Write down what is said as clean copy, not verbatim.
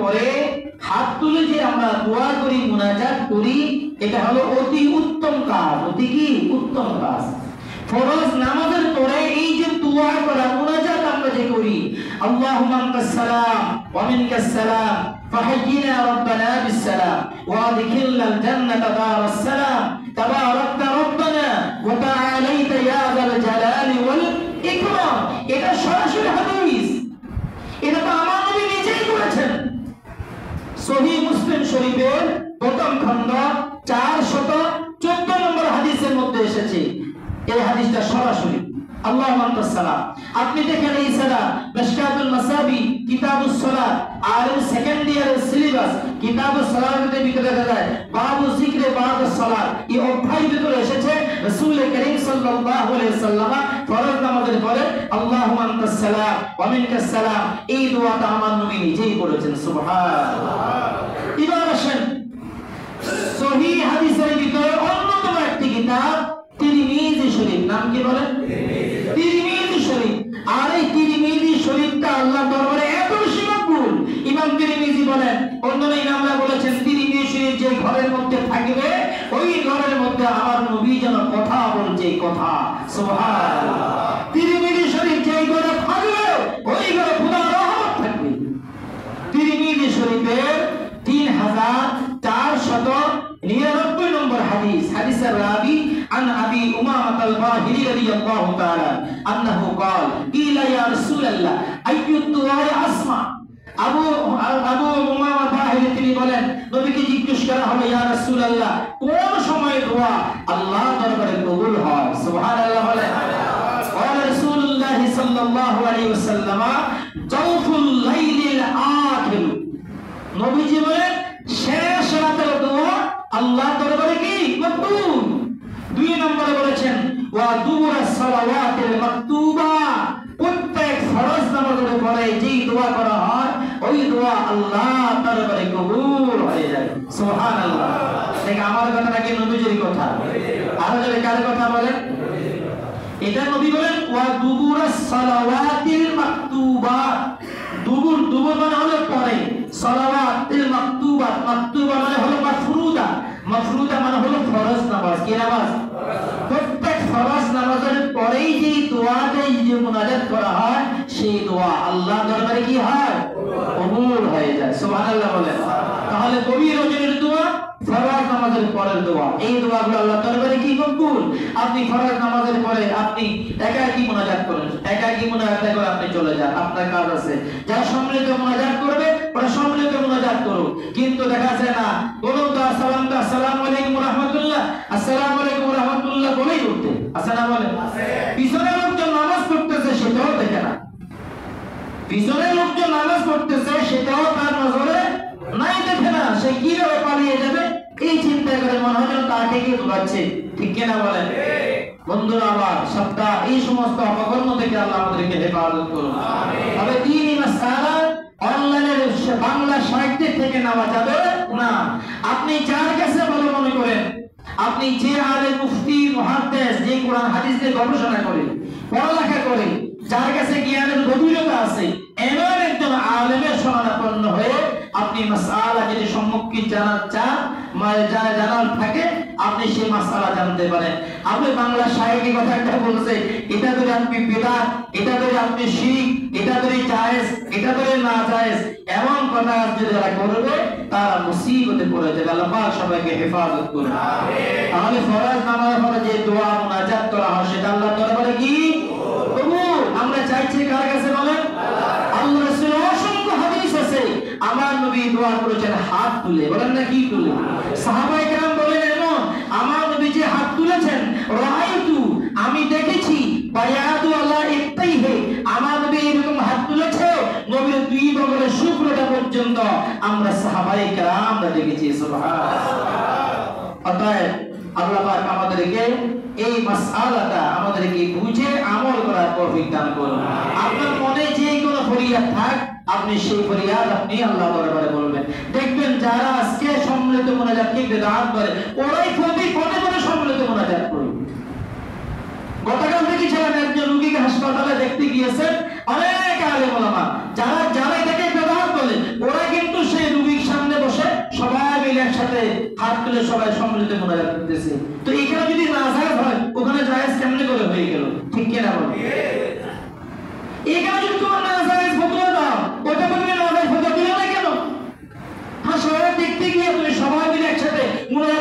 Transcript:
পরে হাত তুলে যে আমরা দোয়া করি, মুনাজাত করি, এটা হলো অতি উত্তম কাজ। অতি কি উত্তম কাজ। ফরজ নামাজের পরে এই যে দোয়া করা, মুনাজাত আমরা যে করি, আল্লাহুম্মা আনতাস সালাম ওয়া মিনকাস সালাম ফাহাইয়িনা রাব্বানা বিস সালাম ওয়া আদখিলনাল জান্নাতা দারাস সালাম তাবারাকতা রাব্বানা ওয়া তাআলাইতা ইয়া যাল জালালি ওয়াল ইকরাম, এটা সরাসরি হাদিস। এটা তো আমার নবী নিজেই করেছেন। সহিহ মুসলিম শরীফের প্রথম খণ্ড 414 নম্বর হাদিসের মধ্যে এসেছে এই হাদিসটা সরাসরি। আল্লাহুম্মা আনতাস সালাম। আপনি দেখেন এই সালাত মিশকাতুল মাসাবি কিতাবুস সালাত আর সেকেন্ড ইয়ারের সিলেবাস কিতাবুস সালাতের ভিতরে দেখা যায় বাবু যিকরে বাদাস সালাত, এই অধ্যায়ের ভিতরে এসেছে রাসূল করিম সাল্লাল্লাহু আলাইহি ওয়াসাল্লাম ফরজ নামাজের পরে আল্লাহুম্মা আনতাস সালাম ওয়া মিনকাস সালাম, এই দোয়াটা আমার নবী নিজেই করেছেন। সুবহানাল্লাহ। এবার আসেন সহিহ হাদিসের ভিতরে অন্যতম একটি কিতাব তিরমিজি শরীফ। নাম কি বলেন? তিরমিজি শরীফ। আর এই তিরমিজি শরীফটা আল্লাহর দরবারে এত বেশি মকবুল, ইমাম তিরমিজি বলেন, অন্য ইমামরা বলেছেন তিরমিজি শরীফ যে ঘরের মধ্যে থাকবে ওই ঘরের মধ্যে আমার নবী যেন কথা বলছে, কথা। সুবহানাল্লাহ। তিরমিজি শরীফ যে ঘরে থাকবে ওই ঘরে খোদার রহমত থাকবে। তিরমিজি শরীফের 3499 নম্বর হাদিস, হাদিসের রাবি عن أبي أمامة الباهلي رضي الله تعالى أنه قال قيل يا رسول الله أي الدعاء أسمع। আবু উমামা বাহিলি তিনি বলেন, নবীকে জিজ্ঞেস করা হলো, ইয়া রাসূলুল্লাহ কোন সময় দোয়া আল্লাহর দরবারে কবুল হয়? সুবহানাল্লাহ বলেন। قال رسول الله صلى الله عليه وسلم جوف الليل الآخر। নবীজি বলেন শেষ রাতের দোয়া আল্লাহর দরবারে কি কবুল। দুই নম্বরে বলেছেন ওয়া দুবুরাস সালাওয়াতিল মাকতুবা, প্রত্যেক ফরজ নামাজের পরে যেই দোয়া করা হয় ওই দোয়া আল্লাহর দরবারে কবুল হয়ে যায়। সুবহানাল্লাহ। দেখো আমার কথাটা কি নবীজির কথা? আর যদি কার কথা বলেন? এটা নবী বলেন ওয়া দুবুরাস সালাওয়াতিল মাকতুবা। দুবুর মানে হলো পরে, সালাওয়াতিল মাকতুবা, মাকতুবা মানে হলো মাফরুদা, মাফরুদা মানে হলো ফরজ নামাজ। কি নামাজ? প্রত্যেক ফরজ নামাজের পরেই যে দোয়াটা যে মুনাজাত করা হয় সেই দোয়া আল্লাহর দরবারে কি হয়? কবুল হয়ে যায়। সুবহানাল্লাহ বলেন। তাহলে কবির রজনীর দোয়া, ফরজ নামাজের পরের দোয়া, এই দোয়াগুলো আল্লাহর দরবারে কি কবুল। আপনি ফরজ নামাজের পরে আপনি একাকী মুনাজাত করেন, একাকী মুনাজাত করে আপনি চলে যান, আপনার কাজ আছে। যারা সম্মিলিত মুনাজাত করবে ওরা সম্মিলিত মুনাজাত করুক, কিন্তু দেখা যায় না বলুন তো আসসালামু আলাইকুম ওয়া রাহমাতুল্লাহ, আসসালামু আলাইকুম ওয়া রাহমাতুল্লাহ বলেই করতে আছে না? বলেন। পিছনে লোকজন নামাজ পড়তেছে সেটাও দেখে না, পিছনে লোকজন নামাজ পড়তেছে সেটাও তার নজরে নাই, দেখে না। সে কিভাবে পালিয়ে যাবে এই চিন্তা করে মনে হয় যেন তাকে কি দৌড়াচ্ছে। ঠিক কিনা বলেন? বন্ধুরা আমার, সপ্তাহ এই সমস্ত অপকর্ম থেকে আল্লাহ আমাদেরকে হেফাজত করুন। তবে দ্বীনি মাসআলা অনলাইনের বাংলা সাহিত্য থেকে নেওয়া যাবে না। আপনি যার কাছে ভালো মনে করেন, আপনি যে আলেম মুফতি মুহাদ্দিস যে কোরআন হাদিস নিয়ে গবেষণা করে পড়ালেখা করে যার কাছে জ্ঞানের গভীরতা আছে এমন একজন আলেমের শরণাপন্ন হয়ে আপনি মাসআলা যদি সম্মুখীন জানার চান, জানার থাকে, আপনি সেই মাসআলা জানতে পারেন। আপনি বাংলা সাহিত্য কথা একটা বলছে, এটা ধরে আপনি বিদআত, এটা ধরে আপনি শিরক, এটা ধরে জায়েজ, এটা ধরে না জায়েজ, এমন কথা যদি যারা করবে তারা মুসিবতে পড়ে যাবে। আল্লাহ পাক সবাইকে হেফাজত করুন। আমিন। তাহলে ফরজ নামাজের পরে যে দোয়া মুনাজাত করা হয় সেটা আল্লাহর দরবারে কি কবুল। আমরা চাইছি কার কাছে বলেন? আল্লাহ রাসূলের অসংখ্য হাদিস আছে, আমার নবী দোয়া করেছেন হাত তুলে। বলেন না কি তুলে? সাহাবায়ে কেরাম বলেন এমন আমার নবী যে হাত তুলেছেন রাআইতু, আমি দেখেছি, বায়াদু আলা ইত্তাইহি, আমার নবী এরকম হাত তুলেছে নবীর দুই বগলের শুক্রটা পর্যন্ত আমরা সাহাবায়ে কেরাম দেখেছি। সুবহানাল্লাহ। অতএব আল্লাহ পাক আমাদেরকে এই মাসআলাটা আমাদেরকে বুঝে আমল করার তৌফিক দান করুন। আপনার মনে যে কোনো ফরিয়াদ থাক আপনি সেই ফরিয়াদ আপনি আল্লাহর দরবারে বলবেন। দেখবেন যারা আজকে সম্মিলিত মুনাজাতকে বিদআত করে ওরাই পদে সম্মিলিত মুনাজাত করে। গতকাল দেখেছিলাম একজন রোগীকে হাসপাতালে দেখতে গিয়েছেন অনেক আলেম ওলামা, যারা এটাকে বিদআত বলে ওরা কিন্তু আছে হাত তুলে সবাই সম্মিলিত মোনাজাত করতেছে। তো এখানে যদি নাজায়েজ হয় ওখানে জায়েজ কেমনে করে হয়ে গেল? ঠিক কি না বলো? এখানে যদি তোমার নাজায়েজ ফতোয়া দাও ওটা তুমি নাজায়েজ ফতোয়া দিলে না কেন? হ্যাঁ, সবাই দেখতে গিয়ে তুমি সবাই মিলে একসাথে মোনাজাত